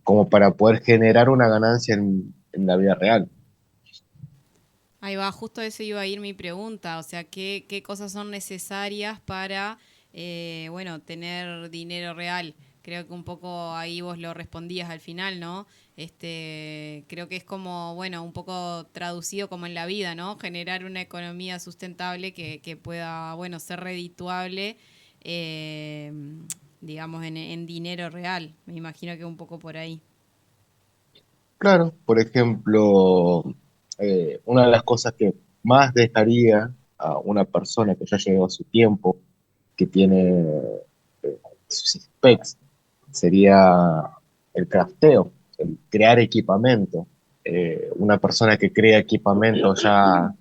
como para poder generar una ganancia en la vida real. Ahí va, justo eso iba a ir mi pregunta. O sea, ¿qué cosas son necesarias para, bueno, tener dinero real? Creo que un poco ahí vos lo respondías al final, ¿no? Creo que es como, bueno, un poco traducido como en la vida, ¿no? Generar una economía sustentable que pueda, bueno, ser redituable, digamos, en dinero real. Me imagino que un poco por ahí. Claro, por ejemplo, una de las cosas que más dejaría a una persona que ya llegó a su tiempo, que tiene sus specs, sería el crafteo, el crear equipamiento. Una persona que crea equipamiento ya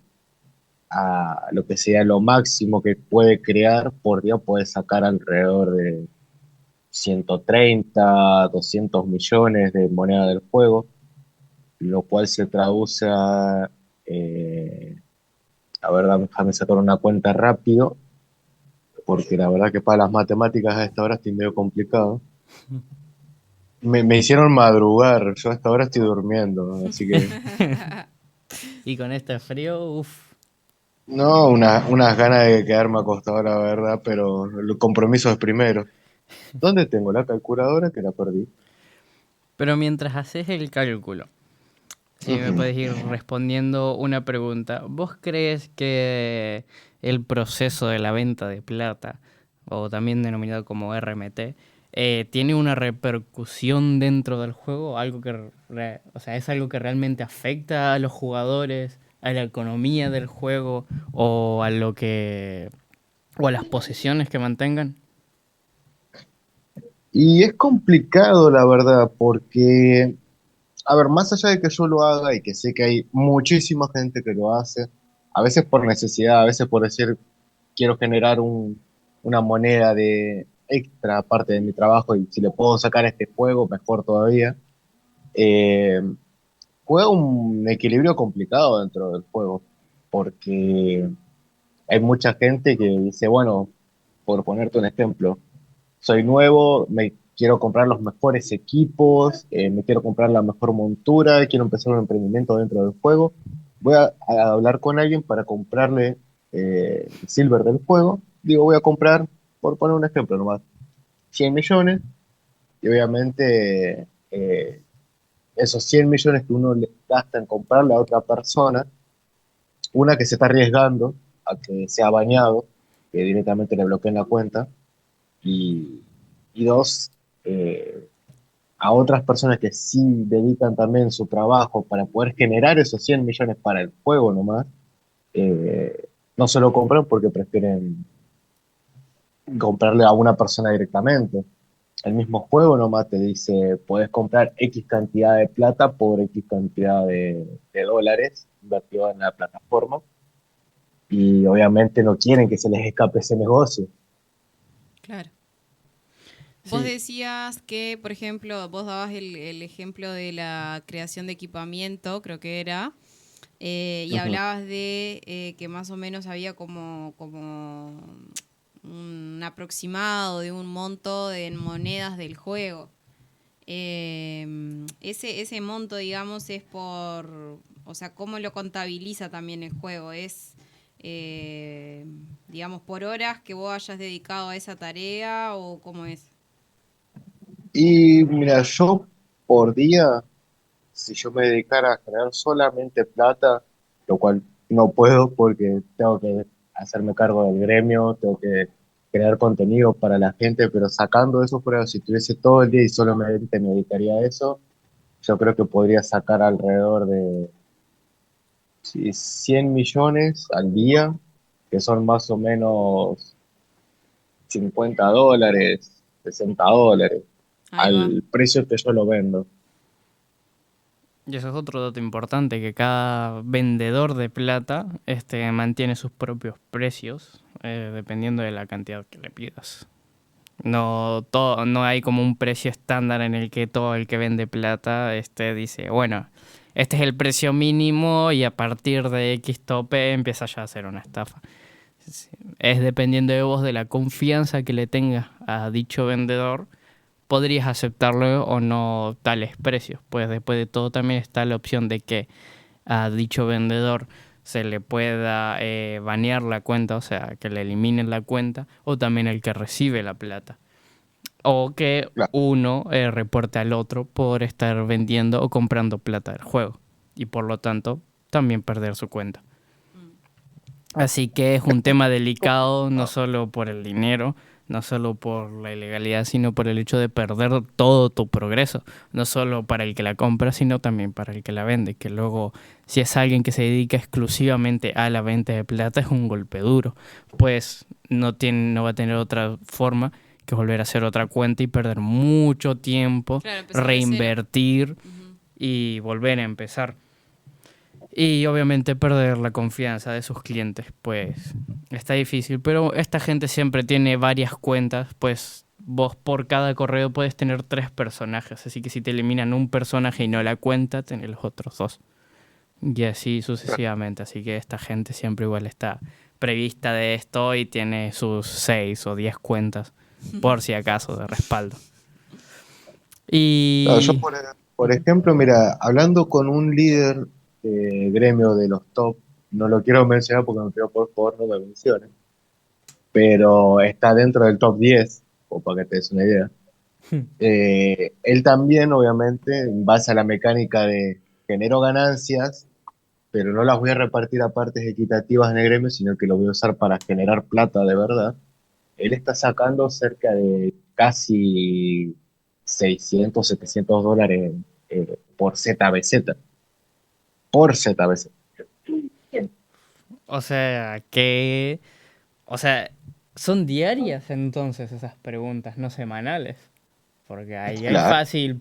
a lo que sea lo máximo que puede crear por día puede sacar alrededor de 130, 200 millones de moneda del juego, lo cual se traduce a ver, déjame sacar una cuenta rápido, porque la verdad que para las matemáticas a esta hora estoy medio complicado. Me hicieron madrugar, yo hasta ahora estoy durmiendo, así que... Y con este frío, uff. No, unas ganas de quedarme acostado, la verdad, pero el compromiso es primero. ¿Dónde tengo la calculadora que la perdí? Pero mientras haces el cálculo, si me puedes ir respondiendo una pregunta. ¿Vos crees que el proceso de la venta de plata, o también denominado como RMT, tiene una repercusión dentro del juego? Algo o sea, ¿es algo que realmente afecta a los jugadores, a la economía del juego o a o a las posesiones que mantengan? Y es complicado, la verdad, porque, a ver, más allá de que yo lo haga y que sé que hay muchísima gente que lo hace, a veces por necesidad, a veces por decir, quiero generar una moneda de extra aparte de mi trabajo y si le puedo sacar a este juego, mejor todavía. Eh, Juega un equilibrio complicado dentro del juego, porque hay mucha gente que dice, bueno, por ponerte un ejemplo, soy nuevo, me quiero comprar los mejores equipos, me quiero comprar la mejor montura, quiero empezar un emprendimiento dentro del juego. Voy a hablar con alguien para comprarle el silver del juego. Digo, voy a comprar, por poner un ejemplo nomás, 100 millones y obviamente esos 100 millones que uno le gasta en comprarle a otra persona, una que se está arriesgando a que sea bañado, que directamente le bloqueen la cuenta, y, y dos, a otras personas que sí dedican también su trabajo para poder generar esos 100 millones para el juego nomás, no se lo compran porque prefieren comprarle a una persona directamente. el mismo juego nomás te dice, podés comprar X cantidad de plata por X cantidad de dólares invertido en la plataforma. Y obviamente no quieren que se les escape ese negocio. Claro. Vos Sí. decías que, por ejemplo, vos dabas el ejemplo de la creación de equipamiento, creo que era, y Ujú. hablabas de que más o menos había como un aproximado de un monto en monedas del juego. Ese monto, digamos, es por, o sea, ¿cómo lo contabiliza también el juego? ¿Es, digamos, por horas que vos hayas dedicado a esa tarea o cómo es? Y mira, yo por día, si yo me dedicara a generar solamente plata, lo cual no puedo porque tengo que hacerme cargo del gremio, tengo que crear contenido para la gente, pero sacando eso fuera, si tuviese todo el día y solamente me dedicaría a eso, yo creo que podría sacar alrededor de sí, 100 millones al día, que son más o menos $50, $60, Ahí va. al precio que yo lo vendo. Y eso es otro dato importante, que cada vendedor de plata mantiene sus propios precios, dependiendo de la cantidad que le pidas. No hay como un precio estándar en el que todo el que vende plata dice, bueno, este es el precio mínimo y a partir de X tope empieza ya a ser una estafa. Es dependiendo de vos, de la confianza que le tengas a dicho vendedor, podrías aceptarlo o no tales precios. Pues después de todo también está la opción de que a dicho vendedor se le pueda banear la cuenta, o sea, que le eliminen la cuenta, o también el que recibe la plata. O que Claro. uno reporte al otro por estar vendiendo o comprando plata del juego. Y por lo tanto, también perder su cuenta. Así que es un tema delicado, no solo por el dinero, no solo por la ilegalidad, sino por el hecho de perder todo tu progreso. No solo para el que la compra, sino también para el que la vende. Que luego, si es alguien que se dedica exclusivamente a la venta de plata, es un golpe duro. Pues no va a tener otra forma que volver a hacer otra cuenta y perder mucho tiempo, Claro, empezar de cero. reinvertir Ujú. y volver a empezar. Y obviamente perder la confianza de sus clientes, pues está difícil. Pero esta gente siempre tiene varias cuentas, pues vos por cada correo puedes tener 3 personajes. Así que si te eliminan un personaje y no la cuenta, tenés los otros 2. Y así sucesivamente. Así que esta gente siempre igual está prevista de esto y tiene sus 6 o 10 cuentas, por si acaso, de respaldo. Claro, yo Y... por ejemplo, mira, hablando con un líder gremio de los top, no lo quiero mencionar porque me pido por favor no me mencione, pero está dentro del top 10, o para que te des una idea. Él también, obviamente, en base a la mecánica de genero ganancias, pero no las voy a repartir a partes equitativas en el gremio, sino que lo voy a usar para generar plata de verdad. Él está sacando cerca de casi 600, $700 por ZBZ. Por ZBZ. O sea, que... O sea, son diarias entonces esas preguntas, no semanales. Porque ahí hay Claro. fácil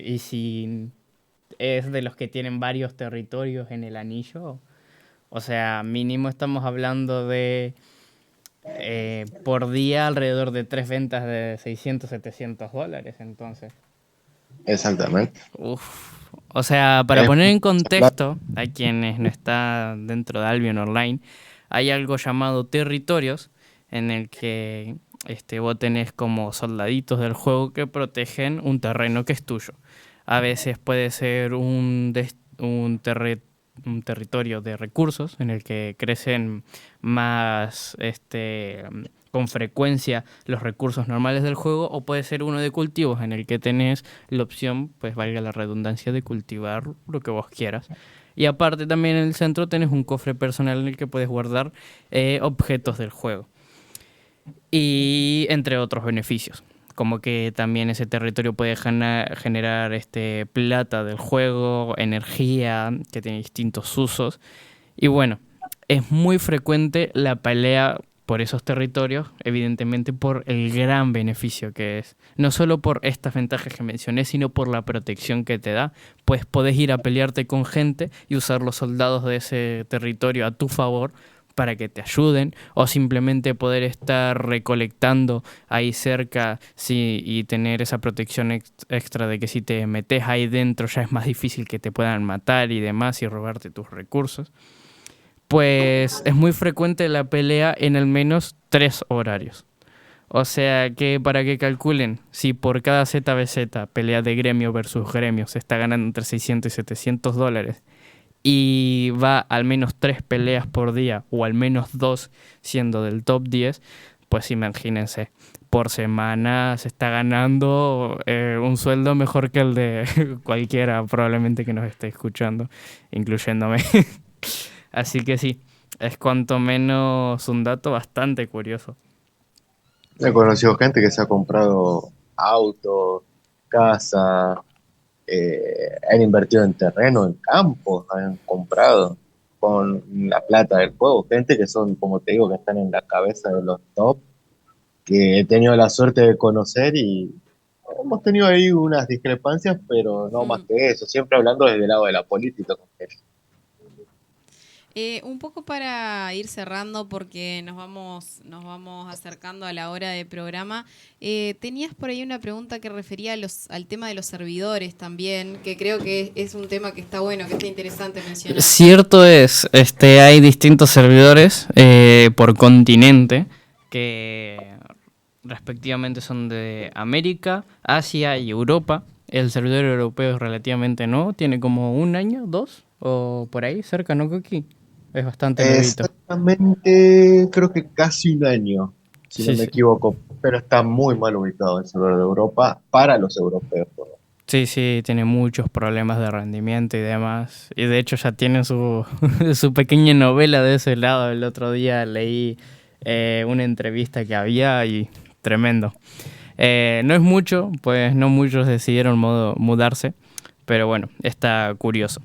y si es de los que tienen varios territorios en el anillo, o sea, mínimo estamos hablando de por día alrededor de 3 ventas de $600, $700, entonces. Exactamente. Uf. O sea, para Es poner en mucha contexto a quienes no están dentro de Albion Online, hay algo llamado territorios en el que vos tenés como soldaditos del juego que protegen un terreno que es tuyo. A veces puede ser un territorio de recursos en el que crecen más con frecuencia los recursos normales del juego, o puede ser uno de cultivos en el que tenés la opción, pues valga la redundancia, de cultivar lo que vos quieras. Y aparte también en el centro tenés un cofre personal en el que puedes guardar objetos del juego. Y entre otros beneficios, como que también ese territorio puede generar plata del juego, energía, que tiene distintos usos. Y bueno, es muy frecuente la pelea por esos territorios, evidentemente por el gran beneficio que es. No solo por estas ventajas que mencioné, sino por la protección que te da. Pues podés ir a pelearte con gente y usar los soldados de ese territorio a tu favor para que te ayuden, o simplemente poder estar recolectando ahí cerca y tener esa protección extra de que si te metes ahí dentro ya es más difícil que te puedan matar y demás y robarte tus recursos. Pues es muy frecuente la pelea en al menos 3 horarios. O sea que para que calculen, si por cada ZBZ, pelea de gremio versus gremio, se está ganando entre 600 y 700 dólares, y va al menos 3 peleas por día, o al menos 2 siendo del top 10, pues imagínense, por semana se está ganando un sueldo mejor que el de cualquiera probablemente que nos esté escuchando, incluyéndome. Así que sí, es cuanto menos un dato bastante curioso. He conocido gente que se ha comprado autos, casa, han invertido en terreno, en campos, han comprado con la plata del juego. Gente que son, como te digo, que están en la cabeza de los top, que he tenido la suerte de conocer y hemos tenido ahí unas discrepancias, pero no más que eso, siempre hablando desde el lado de la política. Un poco para ir cerrando, porque nos vamos acercando a la hora de programa. Tenías por ahí una pregunta que refería al tema de los servidores también, que creo que es un tema que está bueno, que está interesante mencionar. Cierto es, hay distintos servidores por continente que respectivamente son de América, Asia y Europa. El servidor europeo es relativamente nuevo, tiene como 1 año, 2, o por ahí cerca, ¿no, Coqui? Es bastante nuevito. Exactamente, creo que casi 1 año, si Sí, no me sí. equivoco, pero está muy mal ubicado el servidor de Europa para los europeos. Sí, tiene muchos problemas de rendimiento y demás. Y de hecho ya tiene su pequeña novela de ese lado. El otro día leí una entrevista que había y tremendo. No es mucho, pues no muchos decidieron mudarse, pero bueno, está curioso.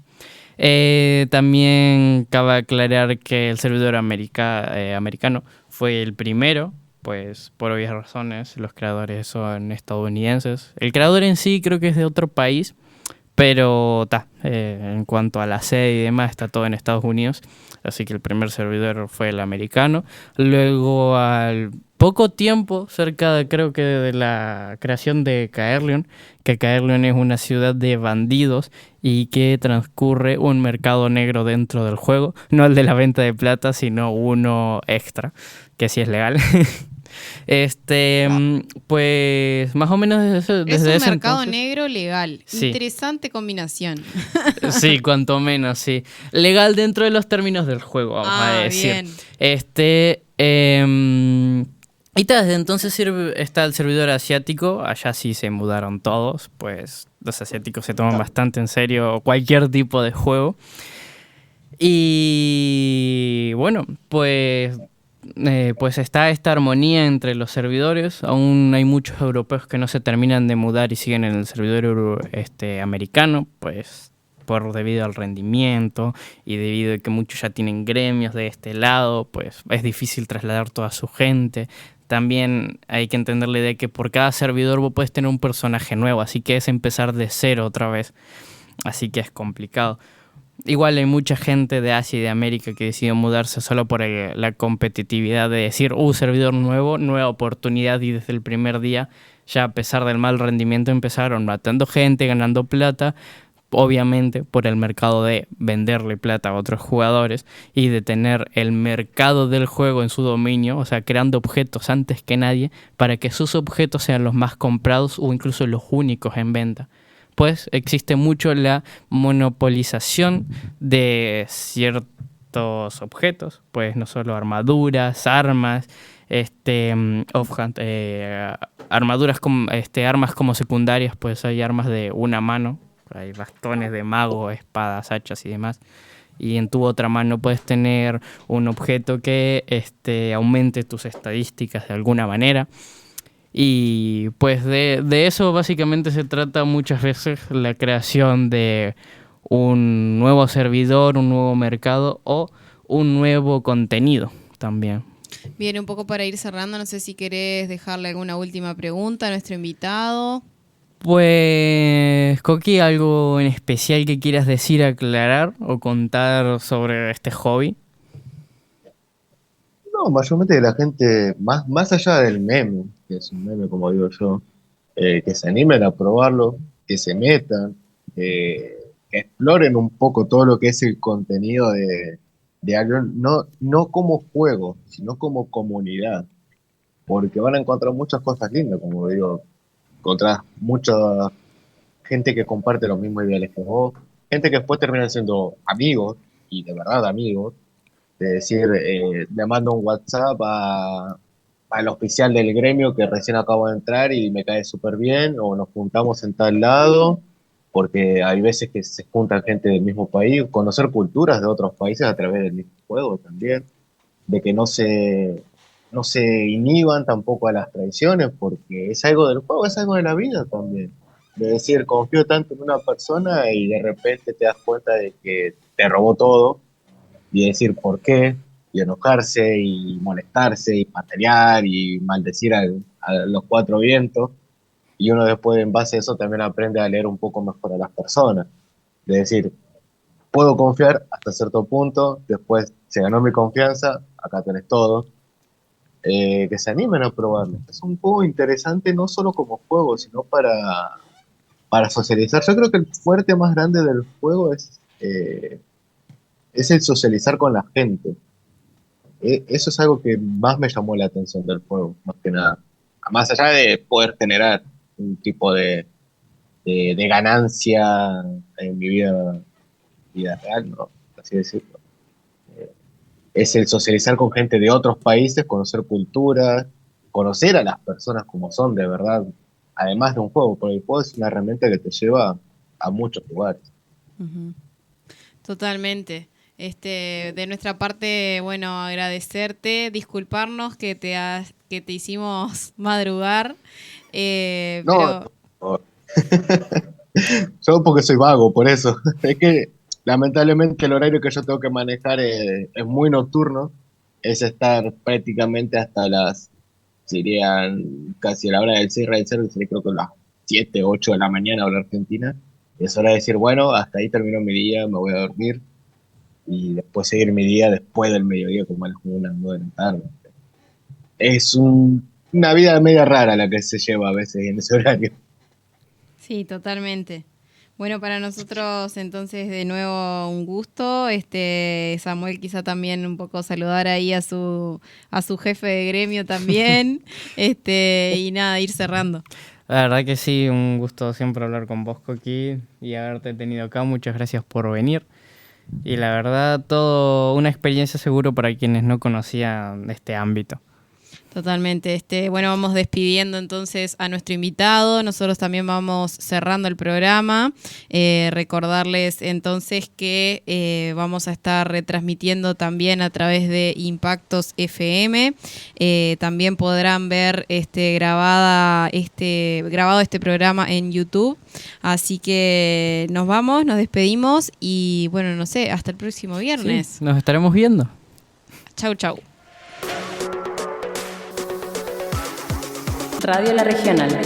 También cabe aclarar que el servidor americano fue el primero, pues por obvias razones, los creadores son estadounidenses. El creador en sí creo que es de otro país, pero en cuanto a la sede y demás está todo en Estados Unidos, así que el primer servidor fue el americano. Luego al poco tiempo, creo que de la creación de Caerleon, que Caerleon es una ciudad de bandidos y que transcurre un mercado negro dentro del juego, no el de la venta de plata, sino uno extra, que sí es legal. Pues más o menos desde es ese un mercado entonces, negro legal. Sí. Interesante combinación. Sí, cuanto menos, sí. Legal dentro de los términos del juego, vamos a decir. Bien. Y desde entonces está el servidor asiático. Allá sí se mudaron todos, pues los asiáticos se toman bastante en serio cualquier tipo de juego. Y bueno, pues está esta armonía entre los servidores. Aún hay muchos europeos que no se terminan de mudar y siguen en el servidor americano, pues debido al rendimiento y debido a que muchos ya tienen gremios de este lado, pues es difícil trasladar toda su gente. También hay que entender la idea de que por cada servidor vos puedes tener un personaje nuevo, así que es empezar de cero otra vez. Así que es complicado. Igual hay mucha gente de Asia y de América que decidió mudarse solo por la competitividad de decir, servidor nuevo, nueva oportunidad, y desde el primer día, ya a pesar del mal rendimiento, empezaron matando gente, ganando plata, obviamente por el mercado de venderle plata a otros jugadores y de tener el mercado del juego en su dominio, o sea, creando objetos antes que nadie para que sus objetos sean los más comprados o incluso los únicos en venta. Pues existe mucho la monopolización de ciertos objetos, pues no solo armaduras, armas, armaduras como armas como secundarias, pues hay armas de una mano, hay bastones de mago, espadas, hachas y demás. Y en tu otra mano puedes tener un objeto que aumente tus estadísticas de alguna manera. Y pues de eso básicamente se trata muchas veces la creación de un nuevo servidor, un nuevo mercado o un nuevo contenido también. Bien, un poco para ir cerrando, no sé si querés dejarle alguna última pregunta a nuestro invitado. Pues, Coqui, ¿algo en especial que quieras decir, aclarar o contar sobre este hobby? No, mayormente la gente, más allá del meme, que es un meme como digo yo, que se animen a probarlo, que se metan, que exploren un poco todo lo que es el contenido de Albion, no como juego, sino como comunidad, porque van a encontrar muchas cosas lindas, como digo, encontrás mucha gente que comparte los mismos ideales que vos, gente que después terminan siendo amigos, y de verdad amigos, de decir, le mando un WhatsApp al oficial del gremio que recién acabo de entrar y me cae súper bien, o nos juntamos en tal lado, porque hay veces que se juntan gente del mismo país, conocer culturas de otros países a través del mismo juego también, de que no se inhiban tampoco a las traiciones, porque es algo del juego, es algo de la vida también. De decir, confío tanto en una persona y de repente te das cuenta de que te robó todo, y decir por qué, y enojarse, y molestarse, y patear, y maldecir a los cuatro vientos, y uno después en base a eso también aprende a leer un poco mejor a las personas, de decir, puedo confiar hasta cierto punto, después se ganó mi confianza, acá tenés todo, que se animen a probarlo. Es un juego interesante no solo como juego, sino para socializar. Yo creo que el fuerte más grande del juego es el socializar con la gente. Eso es algo que más me llamó la atención del juego, más que nada. Más allá de poder generar un tipo de ganancia en mi vida real, ¿no? Así decirlo. Es el socializar con gente de otros países, conocer culturas, conocer a las personas como son de verdad, además de un juego, porque el juego es una herramienta que te lleva a muchos lugares. Uh-huh. Totalmente. De nuestra parte, bueno, agradecerte, disculparnos que te hicimos madrugar. No, pero... Yo porque soy vago, por eso. Es que lamentablemente el horario que yo tengo que manejar es muy nocturno. Es estar prácticamente hasta serían casi a la hora del cierre del servicio, creo que las 7, 8 de la mañana hora argentina. Es hora de decir, bueno, hasta ahí terminó mi día, me voy a dormir. Y después seguir mi día después del mediodía, como a las 1, 9 de la tarde. Es una vida media rara la que se lleva a veces en ese horario. Sí, totalmente. Bueno, para nosotros entonces de nuevo un gusto. Samuel quizá también un poco saludar ahí a su jefe de gremio también. Y nada, ir cerrando. La verdad que sí, un gusto siempre hablar con vos, Coqui, y haberte tenido acá. Muchas gracias por venir. Y la verdad, todo una experiencia seguro para quienes no conocían este ámbito. Totalmente. Bueno, vamos despidiendo entonces a nuestro invitado. Nosotros también vamos cerrando el programa. Recordarles entonces que vamos a estar retransmitiendo también a través de Impactos FM. También podrán ver grabado este programa en YouTube. Así que nos vamos, nos despedimos y bueno, no sé, hasta el próximo viernes. Sí, nos estaremos viendo. Chau, chau. Radio La Regional.